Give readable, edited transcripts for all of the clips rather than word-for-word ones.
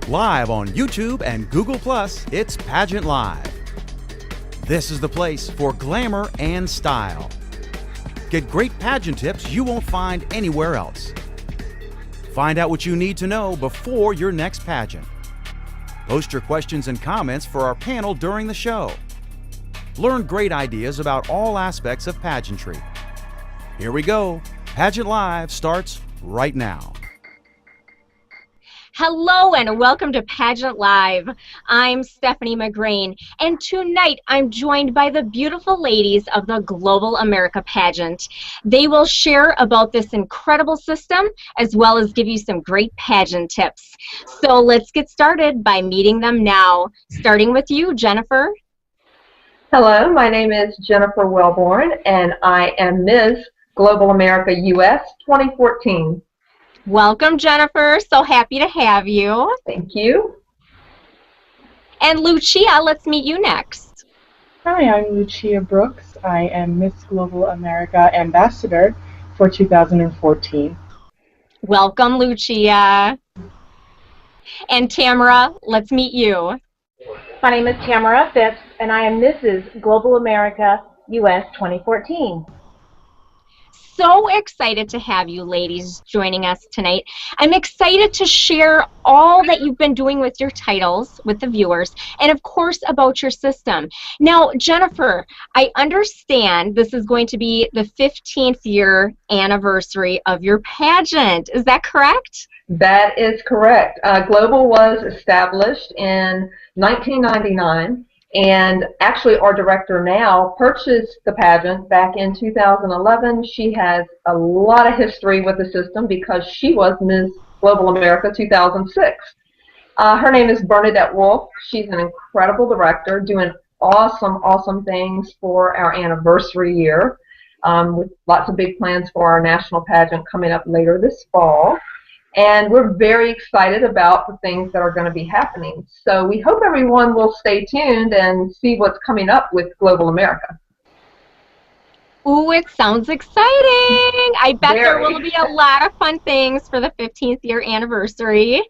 Live on YouTube and Google+, it's Pageant Live. This is the place for glamour and style. Get great pageant tips you won't find anywhere else. Find out what you need to know before your next pageant. Post your questions and comments for our panel during the show. Learn great ideas about all aspects of pageantry. Here we go. Pageant Live starts right now. Hello and welcome to Pageant Live. I'm Stephanie McGrain, and tonight I'm joined by the beautiful ladies of the Global America Pageant. They will share about this incredible system as well as give you some great pageant tips. So let's get started by meeting them now. Starting with you, Jennifer. Hello, my name is Jennifer Welborn, and I am Ms. Global America US 2014. Welcome, Jennifer. So happy to have you. Thank you. And Lucia, let's meet you next. Hi, I'm Lucia Brooks. I am Miss Global America Ambassador for 2014. Welcome, Lucia. And Tamara, let's meet you. My name is Tamara Phipps, and I am Mrs. Global America US 2014. So excited to have you ladies joining us tonight. I'm excited to share all that you've been doing with your titles with the viewers and of course about your system. Now, Jennifer, I understand this is going to be the 15th year anniversary of your pageant. Is that correct? That is correct. Global was established in 1999. And actually, our director now purchased the pageant back in 2011. She has a lot of history with the system because she was Ms. Global America 2006. Her name is Bernadette Wolf. She's an incredible director doing awesome things for our anniversary year with lots of big plans for our national pageant coming up later this fall. And we're very excited about the things that are going to be happening. So we hope everyone will stay tuned and see what's coming up with Global America. Ooh, it sounds exciting. I bet there will be a lot of fun things for the 15th year anniversary.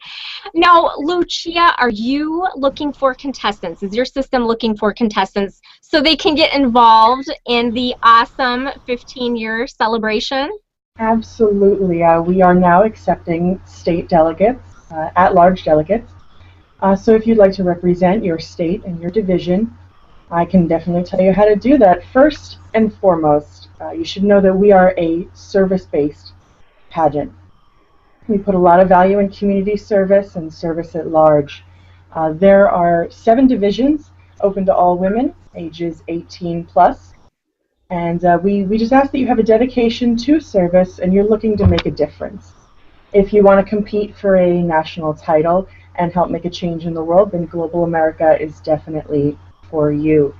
Now, Lucia, are you looking for contestants? Is your system looking for contestants so they can get involved in the awesome 15-year celebration? Absolutely. We are now accepting state delegates, at-large delegates. So if you'd like to represent your state and your division, I can definitely tell you how to do that. First and foremost, you should know that we are a service-based pageant. We put a lot of value in community service and service at large. There are 7 divisions open to all women, ages 18 plus. And we just ask that you have a dedication to service and you're looking to make a difference. If you want to compete for a national title and help make a change in the world, then Global America is definitely for you.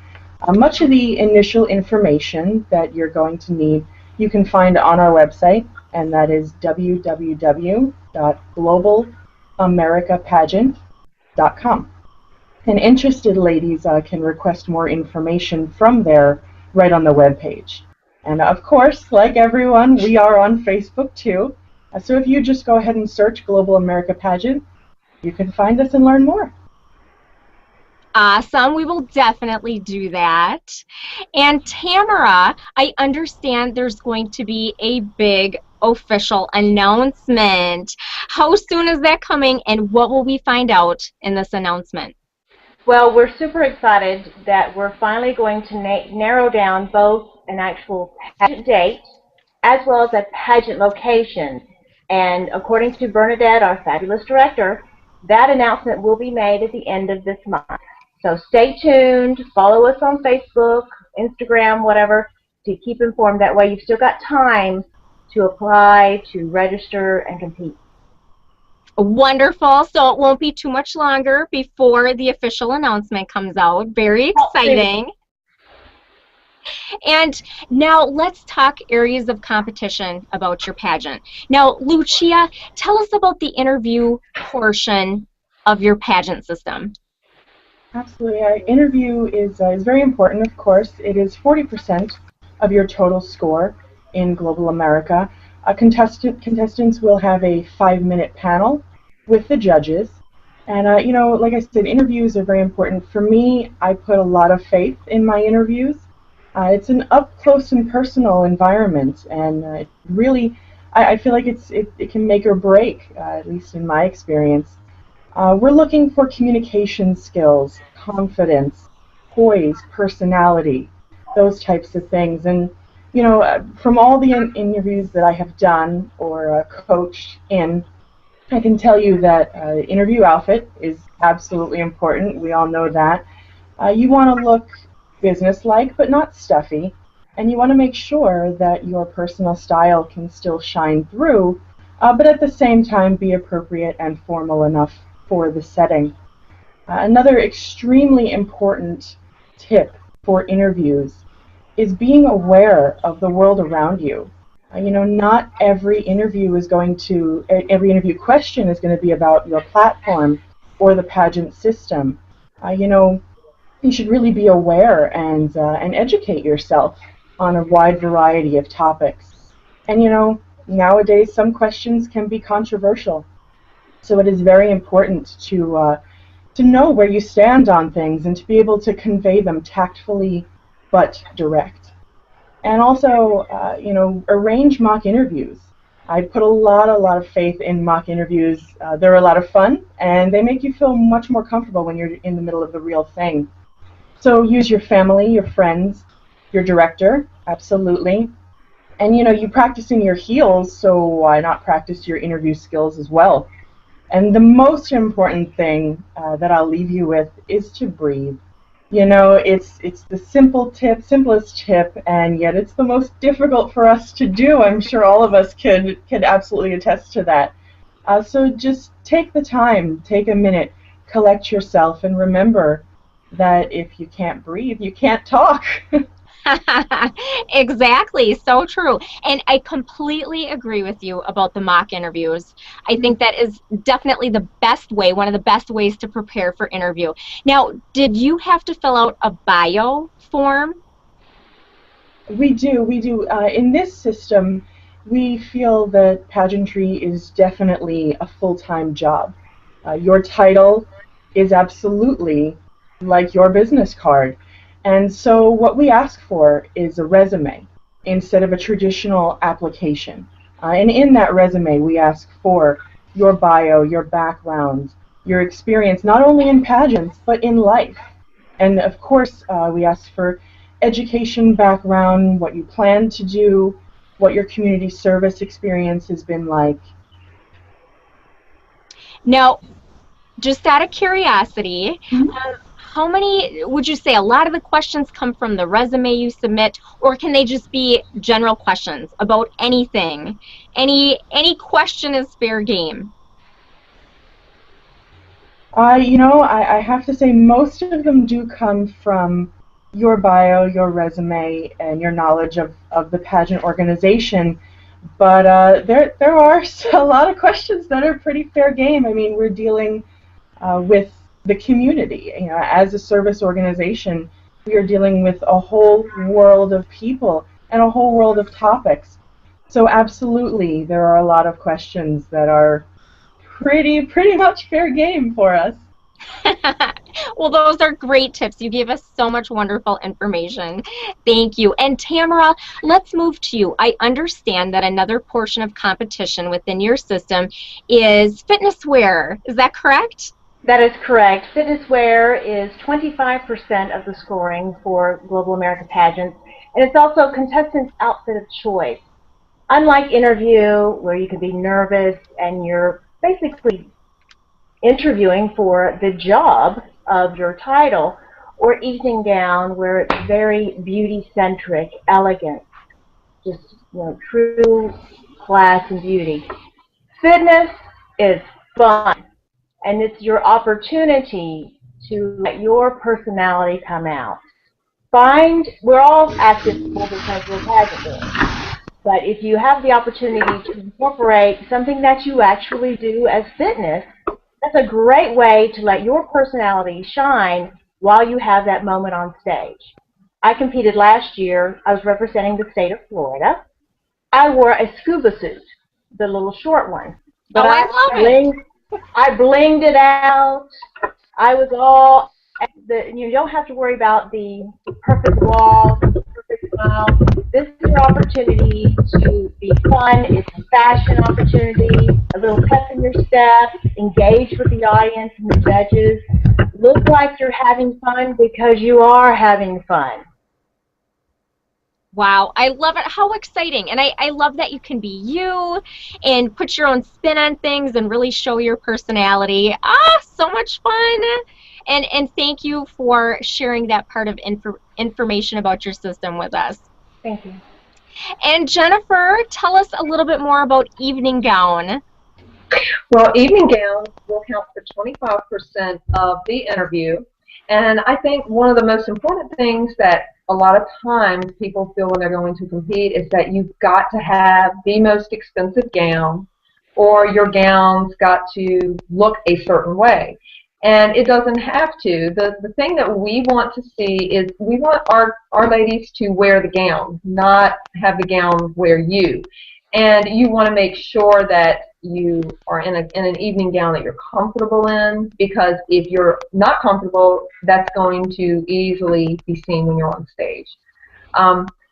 Much of the initial information that you're going to need you can find on our website, and that is www.globalamericapagent.com. And interested ladies can request more information from there right on the web page. And of course, like everyone, we are on Facebook too. So if you just go ahead and search Global America Pageant, you can find us and learn more. Awesome. We will definitely do that. And Tamara, I understand there's going to be a big official announcement. How soon is that coming and what will we find out in this announcement? Well, we're super excited that we're finally going to narrow down both an actual pageant date as well as a pageant location. And according to Bernadette, our fabulous director, that announcement will be made at the end of this month. So stay tuned, follow us on Facebook, Instagram, whatever, to keep informed. That way you've still got time to apply, to register, and compete. Wonderful. So it won't be too much longer before the official announcement comes out. Very exciting. And now let's talk areas of competition about your pageant. Now, Lucia, tell us about the interview portion of your pageant system. Absolutely. Our interview is very important, of course. It is 40% of your total score in Global America. Contestants will have a 5-minute panel with the judges. And you know, like I said, interviews are very important. For me, I put a lot of faith in my interviews. It's an up close and personal environment, and it really, I feel like it can make or break, at least in my experience. We're looking for communication skills, confidence, poise, personality, those types of things. And you know, from all the interviews that I have done or coached in, I can tell you that interview outfit is absolutely important. We all know that. You want to look businesslike, but not stuffy, and you want to make sure that your personal style can still shine through, but at the same time be appropriate and formal enough for the setting. Another extremely important tip for interviews is being aware of the world around you. You know, not every interview is going to, every interview question is going to be about your platform or the pageant system. You know, you should really be aware and educate yourself on a wide variety of topics. And you know, nowadays some questions can be controversial, so it is very important to know where you stand on things and to be able to convey them tactfully but direct. And also, you know, arrange mock interviews. I put a lot of faith in mock interviews. They're a lot of fun, and they make you feel much more comfortable when you're in the middle of the real thing. So use your family, your friends, your director, absolutely. And you know, you practice in your heels, so why not practice your interview skills as well? And the most important thing that I'll leave you with is to breathe. You know, it's the simplest tip, and yet it's the most difficult for us to do. I'm sure all of us could absolutely attest to that. So just take the time, take a minute, collect yourself, and remember that if you can't breathe, you can't talk. Exactly, so true. And I completely agree with you about the mock interviews. I think that is definitely the best way, one of the best ways to prepare for interview. Now, did you have to fill out a bio form? We do, we do. In this system, we feel that pageantry is definitely a full-time job. Your title is absolutely like your business card. And so what we ask for is a resume instead of a traditional application. And in that resume, we ask for your bio, your background, your experience, not only in pageants, but in life. And of course, we ask for education background, what you plan to do, what your community service experience has been like. Now, just out of curiosity, how many would you say a lot of the questions come from the resume you submit, or can they just be general questions about anything? Any question is fair game. You know, I have to say most of them do come from your bio, your resume, and your knowledge of the pageant organization. But there are a lot of questions that are pretty fair game. I mean, we're dealing with the community. You know, as a service organization, we are dealing with a whole world of people and a whole world of topics. So absolutely, there are a lot of questions that are pretty much fair game for us. Well, those are great tips. You gave us so much wonderful information. Thank you. And Tamara, let's move to you. I understand that another portion of competition within your system is fitness wear. Is that correct? That is correct. Fitness wear is 25% of the scoring for Global America Pageant, and it's also contestant's outfit of choice. Unlike interview, where you can be nervous and you're basically interviewing for the job of your title, or evening gown, where it's very beauty-centric, elegant, just, you know, true class and beauty. Fitness is fun, and it's your opportunity to let your personality come out. We're all active because we're pageant, but if you have the opportunity to incorporate something that you actually do as fitness, that's a great way to let your personality shine while you have that moment on stage. I competed last year. I was representing the state of Florida. I wore a scuba suit, the little short one. But I love it. I blinged it out. I was all, you don't have to worry about the perfect wall, the perfect smile. This is your opportunity to be fun. It's a fashion opportunity, a little pep in your step, engage with the audience and the judges. Look like you're having fun because you are having fun. Wow, I love it. How exciting. And I love that you can be you and put your own spin on things and really show your personality. Ah, so much fun. And thank you for sharing that part of information about your system with us. Thank you. And Jennifer, tell us a little bit more about Evening Gown. Well, evening gowns will count for 25% of the interview. And I think one of the most important things that a lot of times people feel when they're going to compete is that you've got to have the most expensive gown, or your gown's got to look a certain way. And it doesn't have to. The thing that we want to see is we want our ladies to wear the gown, not have the gown wear you. And you want to make sure that you are in an evening gown that you're comfortable in, because if you're not comfortable, that's going to easily be seen when you're on stage.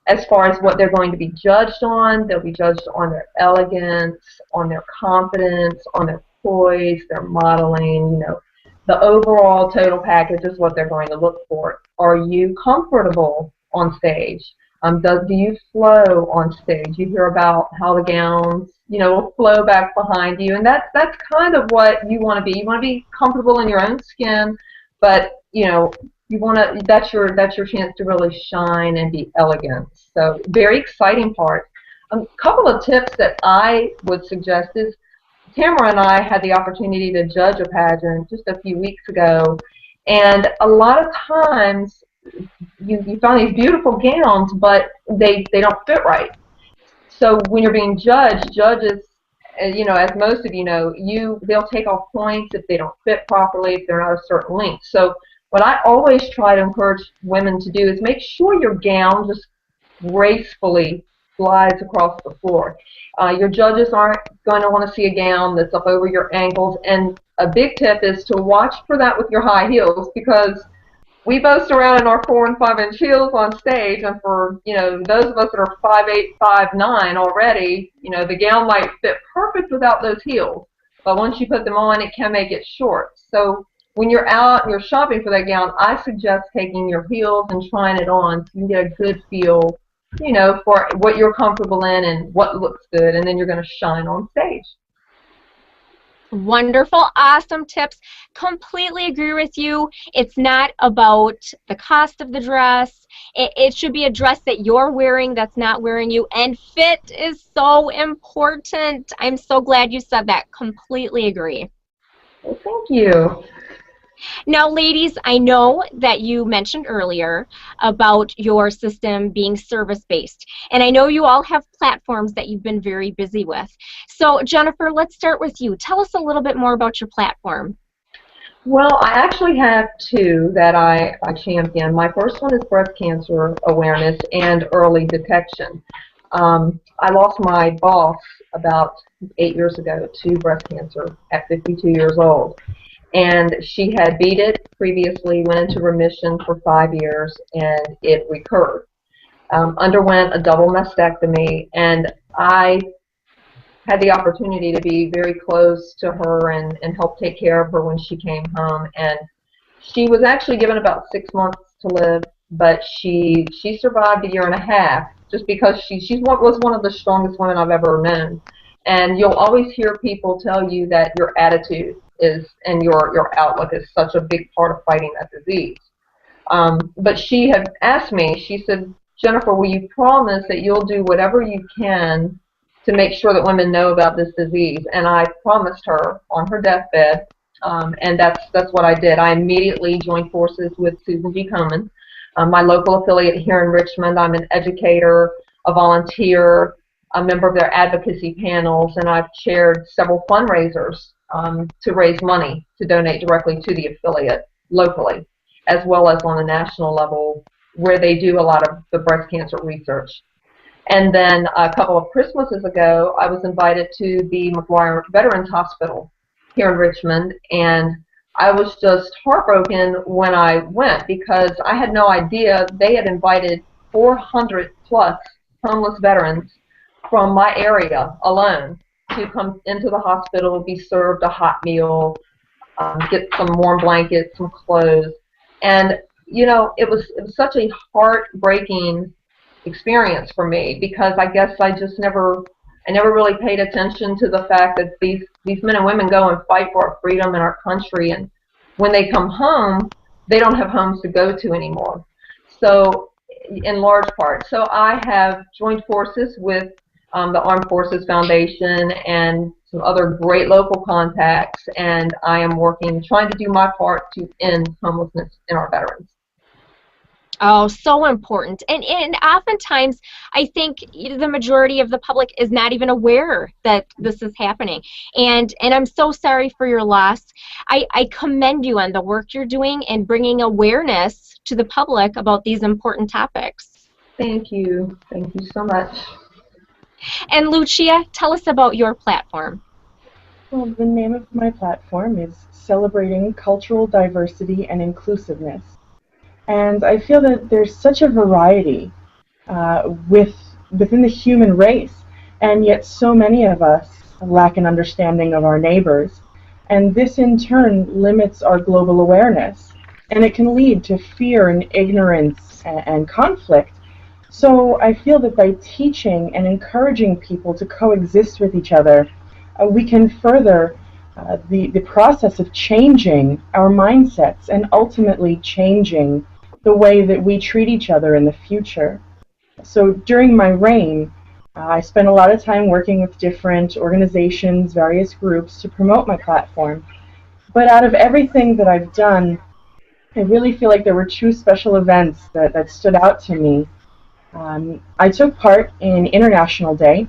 As far as what they're going to be judged on, they'll be judged on their elegance, on their confidence, on their poise, their modeling, you know. The overall total package is what they're going to look for. Are you comfortable on stage? Do you flow on stage? You hear about how the gowns, you know, will flow back behind you, and that's kind of what you want to be. You want to be comfortable in your own skin, but you know, you want to. That's your chance to really shine and be elegant. So very exciting part. A couple of tips that I would suggest is, Tamara and I had the opportunity to judge a pageant just a few weeks ago, and a lot of times you find these beautiful gowns, but they don't fit right. So when you're being judged, judges, you know, as most of you know, they'll take off points if they don't fit properly, if they're not a certain length. So what I always try to encourage women to do is make sure your gown just gracefully glides across the floor. Your judges aren't going to want to see a gown that's up over your ankles, and a big tip is to watch for that with your high heels, because we boast around in our 4 and 5 inch heels on stage, and for, you know, those of us that are 5'8", 5'9" already, you know, the gown might fit perfect without those heels, but once you put them on, it can make it short. So when you're out and you're shopping for that gown, I suggest taking your heels and trying it on so you can get a good feel, you know, for what you're comfortable in and what looks good, and then you're going to shine on stage. Wonderful, awesome tips. Completely agree with you. It's not about the cost of the dress. It should be a dress that you're wearing that's not wearing you, and fit is so important. I'm so glad you said that. Completely agree. Well, thank you. Now, ladies, I know that you mentioned earlier about your system being service-based, and I know you all have platforms that you've been very busy with. So, Jennifer, let's start with you. Tell us a little bit more about your platform. Well, I actually have two that I champion. My first one is breast cancer awareness and early detection. I lost my boss about 8 years ago to breast cancer at 52 years old. And she had beat it previously, went into remission for 5 years, and it recurred. Underwent a double mastectomy, and I had the opportunity to be very close to her and help take care of her when she came home. And she was actually given about 6 months to live, but she survived a year and a half just because she was one of the strongest women I've ever known. And you'll always hear people tell you that your attitude is and your outlook is such a big part of fighting that disease. But she had asked me, she said, Jennifer, will you promise that you'll do whatever you can to make sure that women know about this disease? And I promised her on her deathbed, and that's what I did. I immediately joined forces with Susan G. Komen, my local affiliate here in Richmond. I'm an educator, a volunteer, a member of their advocacy panels, and I've chaired several fundraisers to raise money to donate directly to the affiliate locally, as well as on a national level where they do a lot of the breast cancer research. And then a couple of Christmases ago, I was invited to the McGuire Veterans Hospital here in Richmond, and I was just heartbroken when I went because I had no idea they had invited 400 plus homeless veterans from my area alone to come into the hospital, be served a hot meal, get some warm blankets, some clothes. And, you know, it was such a heartbreaking experience for me because I guess I never really paid attention to the fact that these men and women go and fight for our freedom in our country, and when they come home, they don't have homes to go to anymore. So, in large part, so I have joined forces with the Armed Forces Foundation and some other great local contacts, and I am trying to do my part to end homelessness in our veterans. Oh, so important. And oftentimes, I think the majority of the public is not even aware that this is happening. And I'm so sorry for your loss. I commend you on the work you're doing and bringing awareness to the public about these important topics. Thank you. Thank you so much. And Lucia, tell us about your platform. Well, the name of my platform is Celebrating Cultural Diversity and Inclusiveness. And I feel that there's such a variety within the human race, and yet so many of us lack an understanding of our neighbors. And this in turn limits our global awareness, and it can lead to fear and ignorance and conflict. So I feel that by teaching and encouraging people to coexist with each other, we can further the process of changing our mindsets and ultimately changing the way that we treat each other in the future. So during my reign, I spent a lot of time working with different organizations, various groups to promote my platform. But out of everything that I've done, I really feel like there were two special events that stood out to me. I took part in International Day,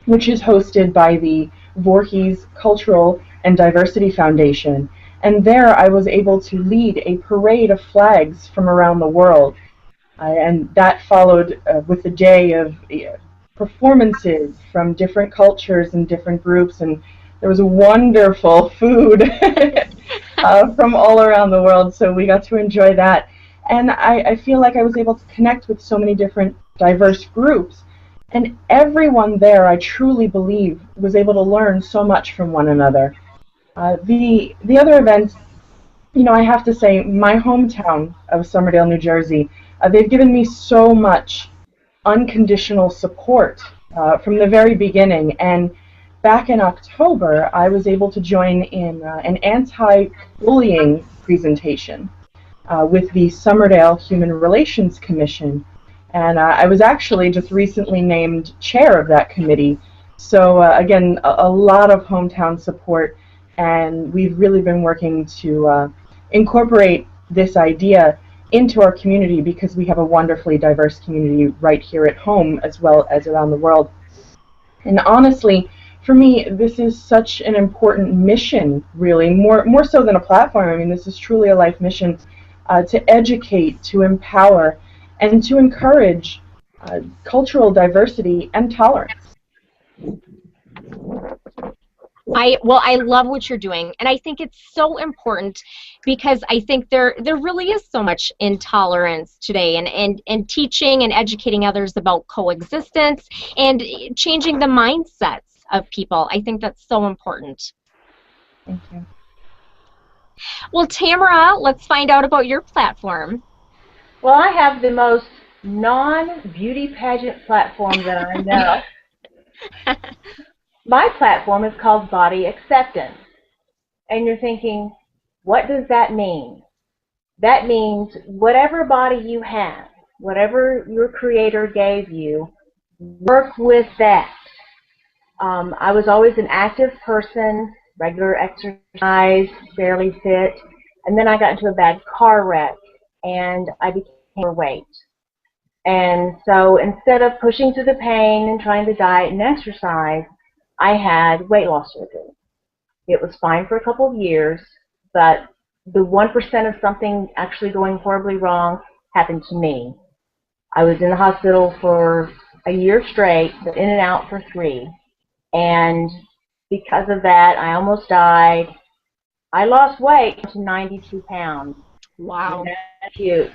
which is hosted by the Voorhees Cultural and Diversity Foundation. And there I was able to lead a parade of flags from around the world. And that followed with a day of performances from different cultures and different groups. And there was wonderful food from all around the world. So we got to enjoy that. And I feel like I was able to connect with so many different diverse groups. And everyone there, I truly believe, was able to learn so much from one another. The other events, you know, I have to say, my hometown of Somerdale, New Jersey, they've given me so much unconditional support from the very beginning. And back in October, I was able to join in an anti-bullying presentation with the Somerdale Human Relations Commission. And I was actually just recently named chair of that committee. So again, a lot of hometown support. And we've really been working to incorporate this idea into our community because we have a wonderfully diverse community right here at home as well as around the world. And honestly, for me, this is such an important mission, really, more so than a platform. I mean, this is truly a life mission to educate, to empower, and to encourage cultural diversity and tolerance. I love what you're doing, and I think it's so important because I think there really is so much intolerance today, and teaching and educating others about coexistence and changing the mindsets of people. I think that's so important. Thank you. Well, Tamara, let's find out about your platform. Well, I have the most non-beauty pageant platform that I know. My platform is called Body Acceptance. And you're thinking, what does that mean? That means whatever body you have, whatever your creator gave you, work with that. I was always an active person, regular exercise, fairly fit, and then I got into a bad car wreck and I became overweight. And so instead of pushing through the pain and trying to diet and exercise, I had weight loss surgery. It was fine for a couple of years, but the 1% of something actually going horribly wrong happened to me. I was in the hospital for a year straight, but in and out for 3. And because of that, I almost died. I lost weight to 92 pounds. Wow. That's cute.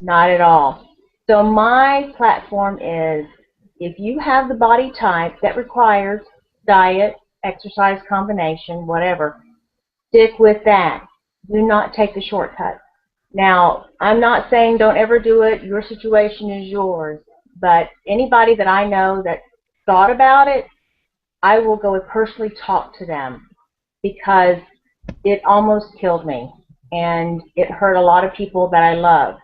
Not at all. So my platform is, if you have the body type that requires diet, exercise combination, whatever, stick with that. Do not take the shortcut. Now, I'm not saying don't ever do it. Your situation is yours. But anybody that I know that thought about it, I will go and personally talk to them, because it almost killed me. And it hurt a lot of people that I love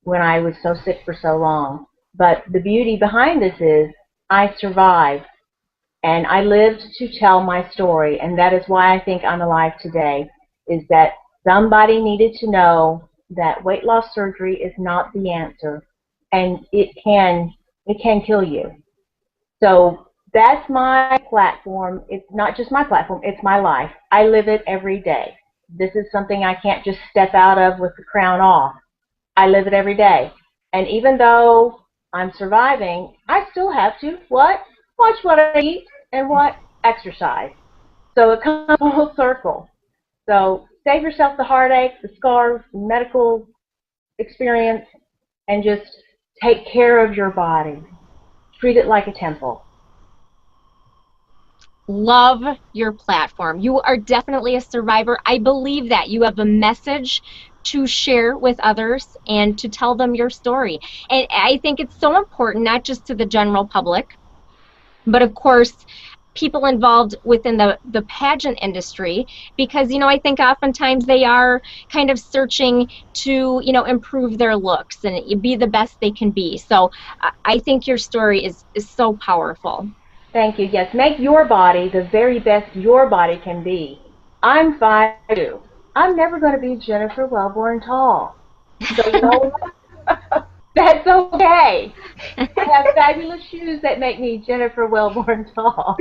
when I was so sick for so long. But the beauty behind this is I survived, and I lived to tell my story, and that is why I think I'm alive today, is that somebody needed to know that weight loss surgery is not the answer, and it can kill you. So that's my platform. It's not just my platform, it's my life. I live it every day. This is something I can't just step out of with the crown off. I live it every day. And even though I'm surviving, I still have to, what? Watch what I eat and what? Exercise. So it comes full circle. So save yourself the heartache, the scars, the medical experience, and just take care of your body. Treat it like a temple. Love your platform. You are definitely a survivor. I believe that you have a message to share with others and to tell them your story. And I think it's so important, not just to the general public, but of course people involved within the pageant industry, because, you know, I think oftentimes they are kind of searching to, you know, improve their looks and be the best they can be. So I think your story is so powerful. Thank you. Yes, make your body the very best your body can be. I'm 5'2". I'm never going to be Jennifer Welborn tall. So you know what? That's okay. I have fabulous shoes that make me Jennifer Welborn tall.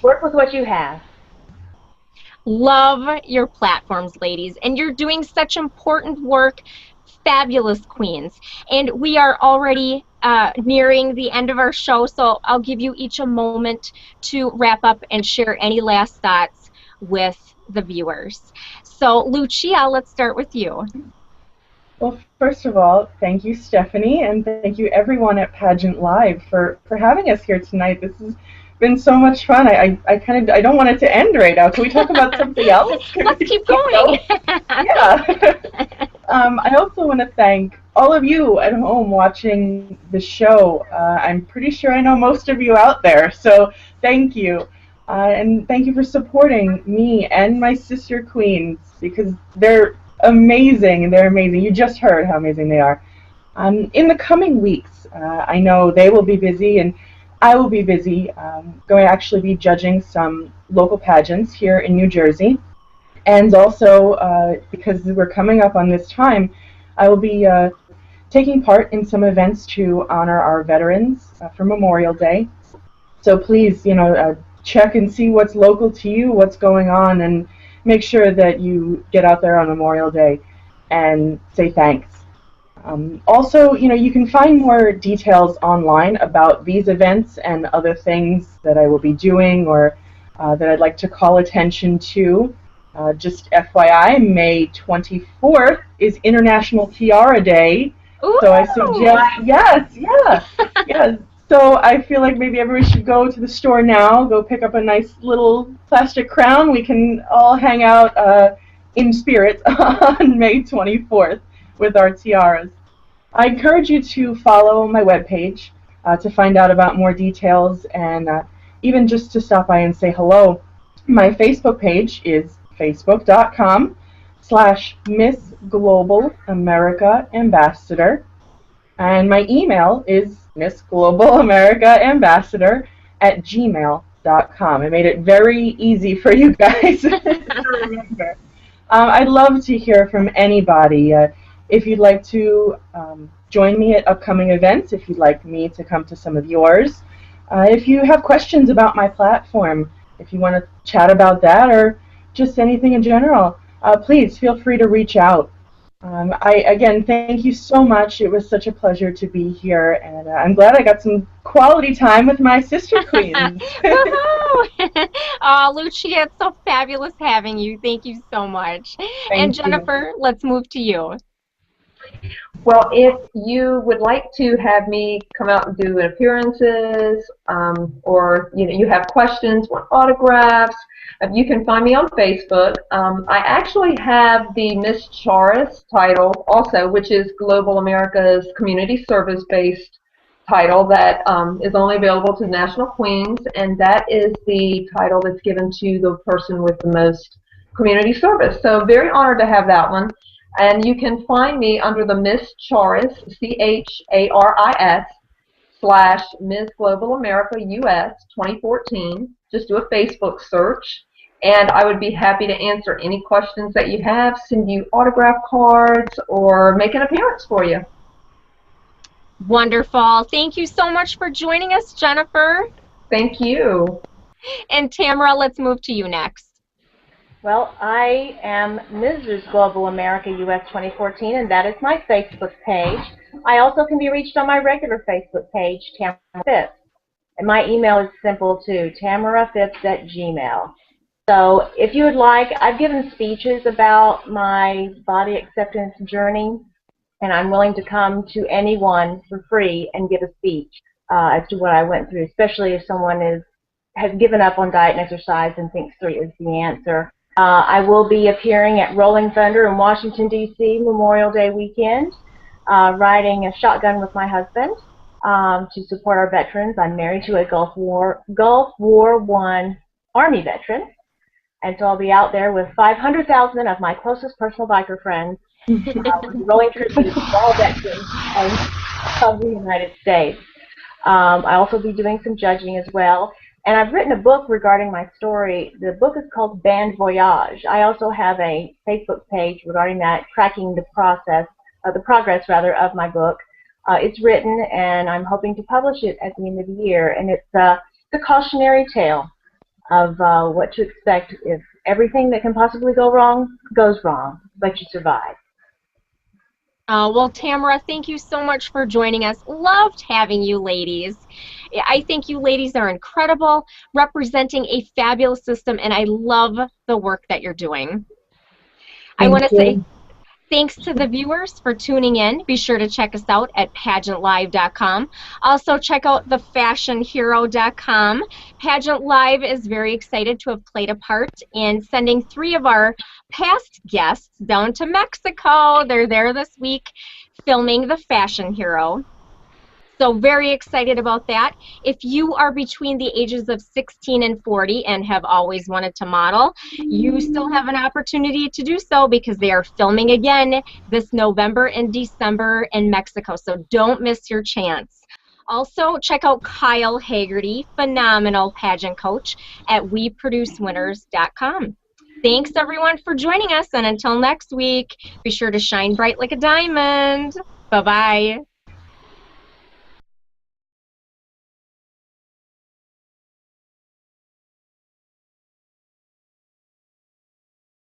Work with what you have. Love your platforms, ladies, and you're doing such important work. Fabulous queens. And we are already nearing the end of our show, so I'll give you each a moment to wrap up and share any last thoughts with the viewers. So Lucia, let's start with you. Well, first of all, thank you, Stephanie, and thank you everyone at PageantLIVE for having us here tonight. This has been so much fun. I don't want it to end right now. Can we talk about something else? Let's keep going. Yeah. I also want to thank all of you at home watching the show. I'm pretty sure I know most of you out there, so thank you. And thank you for supporting me and my sister queens, because they're amazing. They're amazing. You just heard how amazing they are. In the coming weeks, I know they will be busy and I will be busy. Going to actually be judging some local pageants here in New Jersey. And also, because we're coming up on this time, I will be taking part in some events to honor our veterans for Memorial Day. So please, you know, check and see what's local to you, what's going on, and make sure that you get out there on Memorial Day and say thanks. Also, you know, you can find more details online about these events and other things that I will be doing or that I'd like to call attention to. Just FYI, May 24th is International Tiara Day. Ooh. So I suggest, yes. So I feel like maybe everyone should go to the store now, go pick up a nice little plastic crown. We can all hang out in spirit on May 24th with our tiaras. I encourage you to follow my webpage to find out about more details and even just to stop by and say hello. My Facebook page is facebook.com/Miss Global America Ambassador. And my email is MissGlobalAmericaAmbassador@gmail.com. I made it very easy for you guys to remember. I'd love to hear from anybody. If you'd like to join me at upcoming events, if you'd like me to come to some of yours, if you have questions about my platform, if you want to chat about that or just anything in general, please feel free to reach out. Again, thank you so much. It was such a pleasure to be here, and I'm glad I got some quality time with my sister queens. Woohoo! Oh, Lucia, it's so fabulous having you. Thank you so much. And Thank you. Jennifer, let's move to you. Well, if you would like to have me come out and do appearances, or you have questions, want autographs, you can find me on Facebook. I actually have the Miss Charis title also, which is Global America's community service-based title that is only available to national queens, and that is the title that's given to the person with the most community service. So very honored to have that one. And you can find me under the Miss Charis, CHARIS, / Ms. Global America US 2014. Just do a Facebook search, and I would be happy to answer any questions that you have, send you autograph cards, or make an appearance for you. Wonderful. Thank you so much for joining us, Jennifer. Thank you. And Tamara, let's move to you next. Well, I am Mrs. Global America US 2014, and that is my Facebook page. I also can be reached on my regular Facebook page, Tamara Phipps. And my email is simple too, tamaraphipps@gmail. So if you would like, I've given speeches about my body acceptance journey, and I'm willing to come to anyone for free and give a speech as to what I went through, especially if someone has given up on diet and exercise and thinks surgery is the answer. I will be appearing at Rolling Thunder in Washington, D.C. Memorial Day weekend, riding a shotgun with my husband to support our veterans. I'm married to a Gulf War I Army veteran, and so I'll be out there with 500,000 of my closest personal biker friends, rolling tribute to all veterans of the United States. I'll also be doing some judging as well. And I've written a book regarding my story. The book is called Band Voyage. I also have a Facebook page regarding that, tracking the progress of my book. It's written, and I'm hoping to publish it at the end of the year. And it's a cautionary tale of what to expect if everything that can possibly go wrong goes wrong, but you survive. Well, Tamara, thank you so much for joining us. Loved having you ladies. I think you ladies are incredible, representing a fabulous system, and I love the work that you're doing. I want to say thanks to the viewers for tuning in. Be sure to check us out at PageantLIVE.com. Also, check out thefashionhero.com. Pageant Live is very excited to have played a part in sending 3 of our past guests down to Mexico. They're there this week filming The Fashion Hero. So very excited about that. If you are between the ages of 16 and 40 and have always wanted to model, you still have an opportunity to do so because they are filming again this November and December in Mexico. So don't miss your chance. Also, check out Kyle Haggerty, phenomenal pageant coach, at WeProduceWinners.com. Thanks, everyone, for joining us. And until next week, be sure to shine bright like a diamond. Bye-bye.